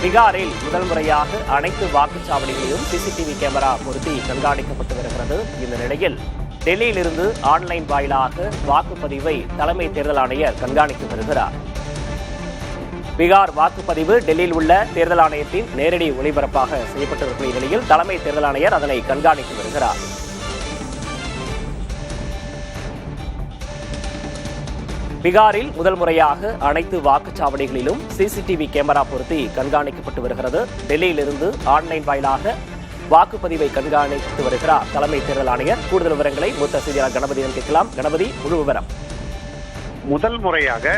பீகாரில் முதல் முறையாக அனைத்து வாக்குச்சாவடிகளிலும் சிசிடிவி கேமரா பொருத்தி கண்காணிக்கப்பட்டு வருகிறது. இந்த நிலையில் டெல்லியிலிருந்து ஆன்லைன் வாயிலாக வாக்குப்பதிவை தலைமை தேர்தல் ஆணையர் கண்காணித்து வருகிறார். பீகார் வாக்குப்பதிவு டெல்லியில் உள்ள தேர்தல் ஆணையத்தின் நேரடி ஒளிபரப்பாக செய்யப்பட்டிருக்கும் நிலையில் தலைமை தேர்தல் ஆணையர் அதனை கண்காணித்து வருகிறார். பீகாரில் முதல் முறையாக அனைத்து வாக்குச்சாவடிகளிலும் சிசிடிவி கேமரா பொருத்தி கண்காணிக்கப்பட்டு வருகிறது. டெல்லியிலிருந்து ஆன்லைன் வாயிலாக வாக்குப்பதிவை கண்காணித்து வருகிறார் தலைமை தேர்தல் ஆணையர். கூடுதல் விவரங்களை மூத்த செய்தியாளர் கணபதியிடம் கேட்கலாம். கணபதி, முழு விவரம். முதல் முறையாக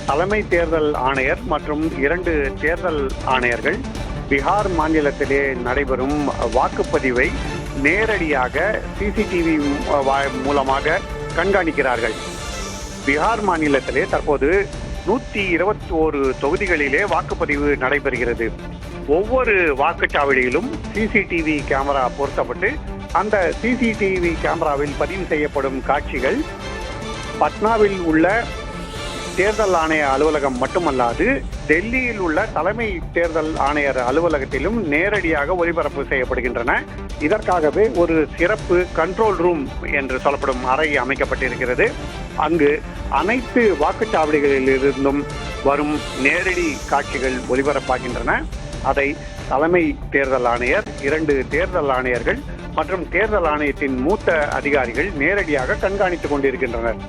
தலைமை தேர்தல் ஆணையர் மற்றும் 2 தேர்தல் ஆணையர்கள் பீகார் மாநிலத்திலே நடைபெறும் வாக்குப்பதிவை நேரடியாக சிசிடிவி மூலமாக கண்காணிக்கிறார்கள். பீகார் மாநிலத்திலே தற்போது 121 தொகுதிகளிலே வாக்குப்பதிவு நடைபெறுகிறது. ஒவ்வொரு வாக்குச்சாவடியிலும் சிசிடிவி கேமரா பொருத்தப்பட்டு அந்த சிசிடிவி கேமராவில் பதிவு செய்யப்படும் காட்சிகள் பட்னாவில் உள்ள தேர்தல் ஆணைய அலுவலகம் மட்டுமல்லாது டெல்லியில் உள்ள தலைமை தேர்தல் ஆணையர் அலுவலகத்திலும் நேரடியாக ஒளிபரப்பு செய்யப்படுகின்றன. இதற்காகவே ஒரு சிறப்பு கண்ட்ரோல் ரூம் என்று சொல்லப்படும் அறை அமைக்கப்பட்டிருக்கிறது. அங்கு அனைத்து வாக்குச்சாவடிகளிலிருந்தும் வரும் நேரடி காட்சிகள் ஒளிபரப்பாகின்றன. அதை தலைமை தேர்தல் ஆணையர், 2 தேர்தல் ஆணையர்கள் மற்றும் தேர்தல் ஆணையத்தின் மூத்த அதிகாரிகள் நேரடியாக கண்காணித்துக் கொண்டிருக்கின்றனர்.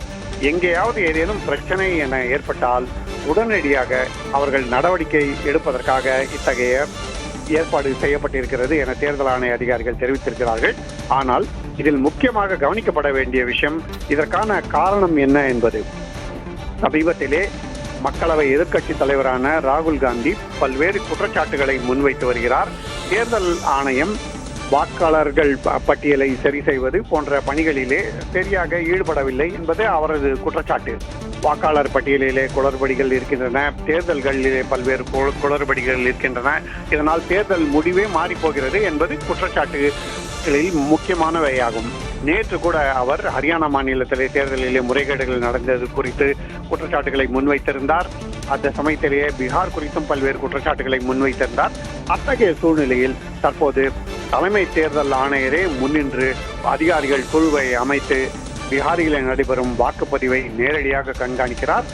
எங்கேயாவது ஏதேனும் பிரச்சனை என ஏற்பட்டால் உடனடியாக அவர்கள் நடவடிக்கை எடுப்பதற்காக இத்தகைய ஏற்பாடு செய்யப்பட்டிருக்கிறது என தேர்தல் ஆணைய அதிகாரிகள் தெரிவித்திருக்கிறார்கள். ஆனால் இதில் முக்கியமாக கவனிக்கப்பட வேண்டிய விஷயம் இதற்கான காரணம் என்ன என்பது. சமீபத்திலே மக்களவை எதிர்க்கட்சித் தலைவரான ராகுல் காந்தி பல்வேறு குற்றச்சாட்டுகளை முன்வைத்து வருகிறார். தேர்தல் ஆணையம் வாக்காளர்கள் பட்டியலை சரி செய்வது போன்ற பணிகளிலே சரியாக ஈடுபடவில்லை என்பது அவரது குற்றச்சாட்டு. வாக்காளர் பட்டியலிலே குளறுபடிகள் இருக்கின்றன, தேர்தல்களிலே பல்வேறு குளறுபடிகள் இருக்கின்றன, இதனால் தேர்தல் முடிவே மாறிப்போகிறது என்பது குற்றச்சாட்டுகளில் முக்கியமானவையாகும். நேற்று கூட அவர் ஹரியானா மாநிலத்திலே தேர்தலிலே முறைகேடுகள் நடந்தது குறித்து குற்றச்சாட்டுகளை முன்வைத்திருந்தார். அந்த சமயத்திலேயே பீகார் குறித்தும் பல்வேறு குற்றச்சாட்டுகளை முன்வைத்திருந்தார். அத்தகைய சூழ்நிலையில் தற்போது தலைமை தேர்தல் ஆணையரே முன்னின்று அதிகாரிகள் குழுவை அமைத்து பீகாரில் நடைபெறும் வாக்குப்பதிவை நேரடியாக கண்காணிக்கிறார்.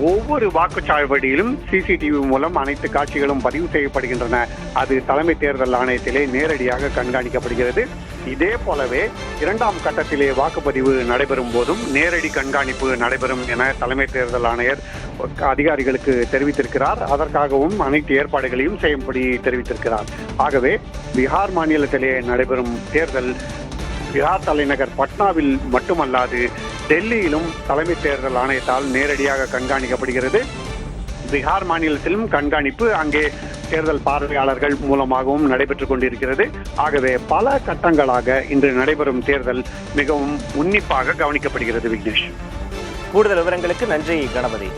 ஒவ்வொரு வாக்குச்சாவடியிலும் சிசிடிவி மூலம் அனைத்து காட்சிகளும் பதிவு செய்யப்படுகின்றன. அது தலைமை தேர்தல் ஆணையத்திலே நேரடியாக கண்காணிக்கப்படுகிறது. இதே போலவே 2ஆம் கட்டத்திலே வாக்குப்பதிவு நடைபெறும் போதும் நேரடி கண்காணிப்பு நடைபெறும் என தலைமை தேர்தல் ஆணையர் அதிகாரிகளுக்கு தெரிவித்திருக்கிறார். அதற்காகவும் அனைத்து ஏற்பாடுகளையும் செய்யும்படி தெரிவித்திருக்கிறார். ஆகவே பீகார் மாநிலத்திலே நடைபெறும் தேர்தல் பீகார் தலைநகர் பட்னாவில் மட்டுமல்லாது டெல்லியிலும் தலைமை தேர்தல் ஆணையத்தால் நேரடியாக கண்காணிக்கப்படுகிறது. பீகார் மாநிலத்திலும் கண்காணிப்பு அங்கே தேர்தல் பார்வையாளர்கள் மூலமாகவும் நடைபெற்றுக் கொண்டிருக்கிறது. ஆகவே பல கட்டங்களாக இன்று நடைபெறும் தேர்தல் மிகவும் உன்னிப்பாக கவனிக்கப்படுகிறது. விக்னேஷ், கூடுதல் விவரங்களுக்கு நன்றி கணபதி.